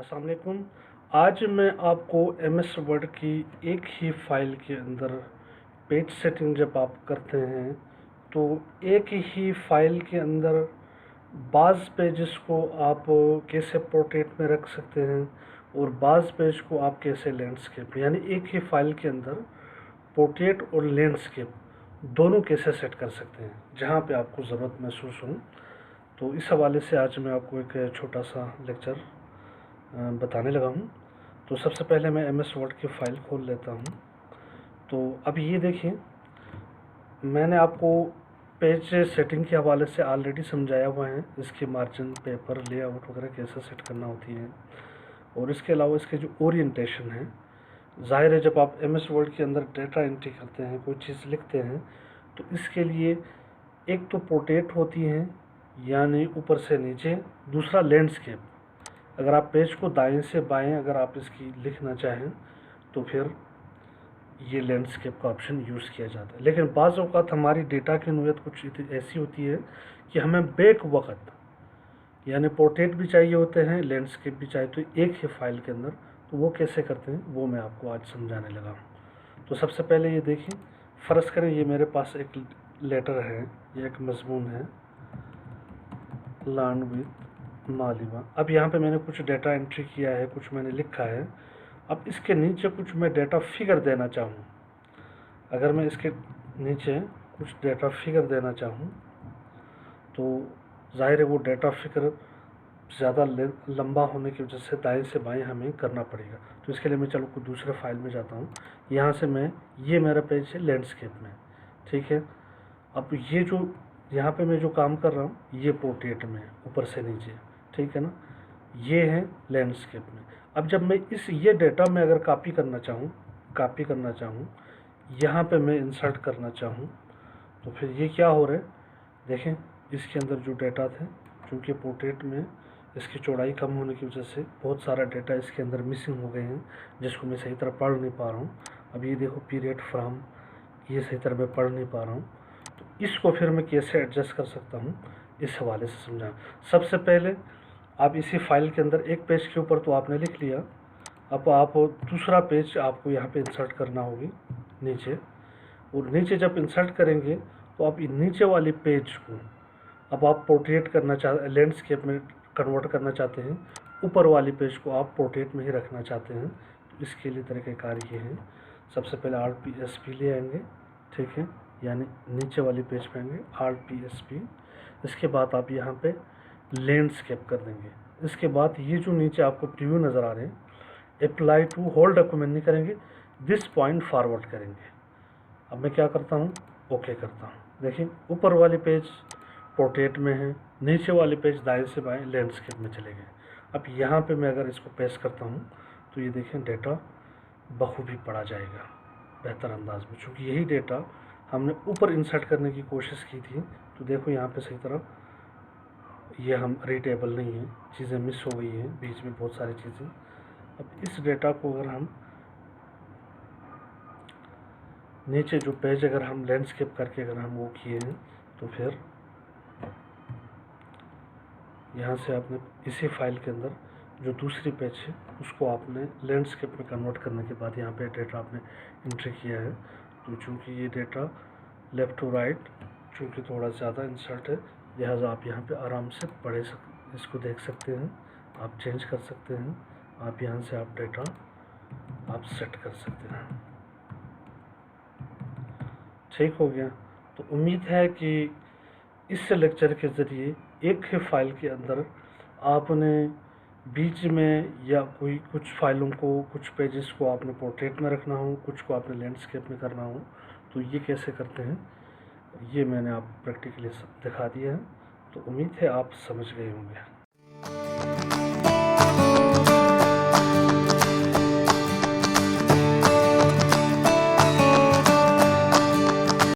अस्सलाम वालेकुम। आज मैं आपको एमएस वर्ड की एक ही फ़ाइल के अंदर पेज सेटिंग जब आप करते हैं तो एक ही फ़ाइल के अंदर बाज़ पेजेस को आप कैसे पोर्ट्रेट में रख सकते हैं और बाज़ पेज को आप कैसे लैंडस्केप, यानी एक ही फ़ाइल के अंदर पोर्ट्रेट और लैंडस्केप दोनों कैसे सेट कर सकते हैं जहाँ पे आपको ज़रूरत महसूस हो। तो इस हवाले से आज मैं आपको एक छोटा सा लेक्चर बताने लगा हूँ। तो सबसे पहले मैं एमएस वर्ड की फ़ाइल खोल लेता हूँ। तो अब ये देखिए, मैंने आपको पेज सेटिंग के हवाले से ऑलरेडी समझाया हुआ है, इसके मार्जिन, पेपर, लेआउट वगैरह कैसे सेट करना होती है। और इसके अलावा इसके जो ओरिएंटेशन है, ज़ाहिर है जब आप एमएस वर्ड के अंदर डेटा एंट्री करते हैं, कोई चीज़ लिखते हैं, तो इसके लिए एक तो पोर्ट्रेट होती है यानी ऊपर से नीचे, दूसरा लैंडस्केप। अगर आप पेज को दाएं से बाएं अगर आप इसकी लिखना चाहें तो फिर ये लैंडस्केप का ऑप्शन यूज़ किया जाता है। लेकिन बाज़ औक़ात हमारी डेटा की नौयत कुछ ऐसी होती है कि हमें बैक वक़्त यानी पोर्ट्रेट भी चाहिए होते हैं, लैंडस्केप भी चाहिए, तो एक ही फ़ाइल के अंदर। तो वो कैसे करते हैं वो मैं आपको आज समझाने लगा हूँ। तो सबसे पहले ये देखिए, फ़र्ज़ करें ये मेरे पास एक लेटर है, ये एक मज़मून है, लर्न विद मालिमा। अब यहाँ पे मैंने कुछ डेटा एंट्री किया है, कुछ मैंने लिखा है। अब इसके नीचे कुछ मैं डेटा फिगर देना चाहूँ, अगर मैं इसके नीचे कुछ डेटा फिगर देना चाहूँ तो ज़ाहिर है वो डेटा फिगर ज़्यादा लंबा होने की वजह से दाएं से बाएं हमें करना पड़ेगा। तो इसके लिए मैं चलो कोई दूसरे फाइल में जाता हूँ। यहाँ से मैं, ये मेरा पेज है लैंडस्केप में, ठीक है। अब ये जो यहाँ पे मैं जो काम कर रहा हूँ ये पोर्ट्रेट में है, ऊपर से नीचे, ठीक है ना। ये है लैंडस्केप में। अब जब मैं ये डेटा में अगर कॉपी करना चाहूँ, यहाँ पे मैं इंसर्ट करना चाहूँ, तो फिर ये क्या हो रहा है, देखें इसके अंदर जो डेटा थे, चूँकि पोर्ट्रेट में इसकी चौड़ाई कम होने की वजह से बहुत सारा डेटा इसके अंदर मिसिंग हो गए हैं, जिसको मैं सही तरह पढ़ नहीं पा रहा हूँ। अब ये देखो पीरियड फ्रॉम, ये सही तरह मैं पढ़ नहीं पा रहा हूँ। तो इसको फिर मैं कैसे एडजस्ट कर सकता हूँ, इस हवाले से समझा। सबसे पहले आप इसी फाइल के अंदर एक पेज के ऊपर तो आपने लिख लिया, अब आप दूसरा पेज आपको यहाँ पे इंसर्ट करना होगी नीचे। और नीचे जब इंसर्ट करेंगे तो आप नीचे वाली पेज को अब आप पोर्ट्रेट करना लैंडस्केप में कन्वर्ट करना चाहते हैं, ऊपर वाली पेज को आप पोर्ट्रेट में ही रखना चाहते हैं। तो इसके लिए तरीक़ेकार ये है, सबसे पहले RPSP ले आएंगे, ठीक है, यानी नीचे वाली पेज पे आएंगे RPSP। इसके बाद आप यहाँ पे लैंडस्केप कर देंगे। इसके बाद ये जो नीचे आपको प्रीव्यू नज़र आ रहे हैं, अप्लाई टू होल डॉक्यूमेंट नहीं करेंगे, दिस पॉइंट फॉरवर्ड करेंगे। अब मैं क्या करता हूँ, ओके करता हूँ। देखिए ऊपर वाली पेज पोर्ट्रेट में है, नीचे वाले पेज दाएं से बाएं लैंडस्केप में चले गए। अब यहाँ पे मैं अगर इसको पेस्ट करता हूँ तो ये देखें डेटा बखूबी पढ़ा जाएगा बेहतर अंदाज में, चूँकि यही डेटा हमने ऊपर इंसर्ट करने की कोशिश की थी। तो देखो यहाँ पे सही तरह ये हम रीडेबल नहीं है, चीज़ें मिस हो गई हैं बीच में, बहुत सारी चीज़ें। अब इस डेटा को अगर हम नीचे जो पेज अगर हम लैंडस्केप करके अगर हम वो किए हैं तो फिर यहाँ से आपने इसी फाइल के अंदर जो दूसरी पेज है उसको आपने लैंडस्केप में कन्वर्ट करने के बाद यहाँ पे डेटा आपने एंट्री किया है। तो चूँकि ये डेटा लेफ़्ट टू राइट चूँकि थोड़ा ज़्यादा इंसर्ट है, लिहाजा आप यहाँ पे आराम से इसको देख सकते हैं, आप चेंज कर सकते हैं, आप यहाँ से आप डेटा आप सेट कर सकते हैं। ठीक हो गया। तो उम्मीद है कि इस लेक्चर के ज़रिए एक ही फ़ाइल के अंदर आपने बीच में या कुछ फ़ाइलों को, कुछ पेजेस को आपने पोर्ट्रेट में रखना हो, कुछ को आपने लैंडस्केप में करना हो, तो ये कैसे करते हैं ये मैंने आपको प्रैक्टिकली दिखा दिया है। तो उम्मीद है आप समझ गए होंगे।